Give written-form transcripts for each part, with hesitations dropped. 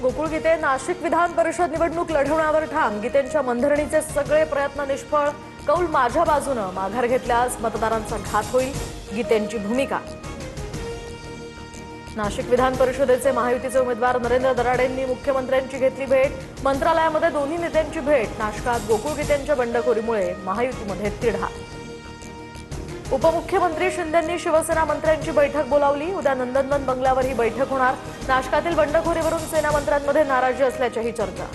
गोकुळ गीते नाशिक विधान परिषद निवडणूक लढवण्यावर ठाम। गीतेंच्या मंथरणीचे सगळे प्रयत्न निष्फळ। कौल माझ्या बाजूने, माघार घेतल्यास मतदारांचा घात होईल, गीतेंची भूमिका। नाशिक विधान परिषदेचे महायुतीचे उमेदवार नरेंद्र दराडेंनी मुख्यमंत्र्यांची घेतली भेट। मंत्रालयामध्ये दोन्ही नेत्यांची भेट। नाशकात गोकुळ गीतेंच्या बंडखोरीमुळे महायुतीमध्ये तिढा। उपमुख्यमंत्री शिंदेंनी शिवसेना मंत्र्यांची बैठक बोलावली। उद्या नंदनवन बंगल्यावर ही बैठक होणार। नाशकातील बंडखोरीवरून सेना मंत्र्यांमध्ये नाराजी असल्याचीही चर्चा।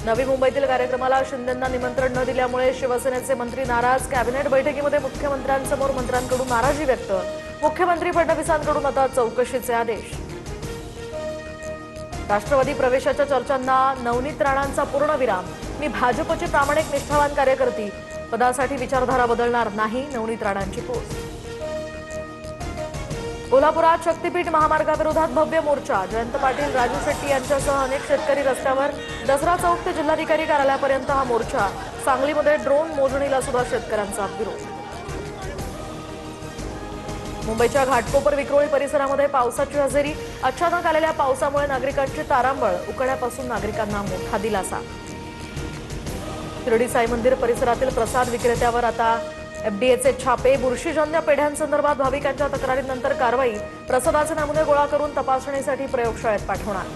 नवी मुंबईतील कार्यक्रमाला शिंदेंना निमंत्रण न दिल्यामुळे शिवसेनेचे मंत्री नाराज। कॅबिनेट बैठकीमध्ये मुख्यमंत्र्यांसमोर मंत्र्यांकडून नाराजी व्यक्त। मुख्यमंत्री फडणवीसांकडून आता चौकशीचे आदेश। राष्ट्रवादी प्रवेशाच्या चर्चांना नवनीत राणांचा पूर्णविराम। मी भाजपची प्रामाणिक निष्ठावान कार्यकर्ती, पदासाठी विचारधारा बदलणार नाही, नवनीत राणांची पोस्ट। कोल्हापुरात शक्तीपीठ महामार्गाविरोधात भव्य मोर्चा। जयंत पाटील, राजू शेट्टी यांच्यासह अनेक शेतकरी रस्त्यावर। दसरा चौक ते जिल्हाधिकारी कार्यालयापर्यंत हा मोर्चा। सांगलीमध्ये ड्रोन मोजणीला सुद्धा शेतकऱ्यांचा विरोध। मुंबईच्या घाटकोपर विक्रोळी परिसरामध्ये पावसाची हजेरी। अचानक आलेल्या पावसामुळे नागरिकांची तारांबळ। उकाड्यापासून नागरिकांना मोठा दिलासा। शिर्डी साई मंदिर परिसरातील प्रसाद विक्रेत्यावर आता एफडीएचे छापे। बुरशीजन्य पेढ्यांसंदर्भात भाविकांच्या तक्रारीनंतर कारवाई। प्रसादाचे नमुने गोळा करून तपासणीसाठी प्रयोगशाळेत पाठवणार।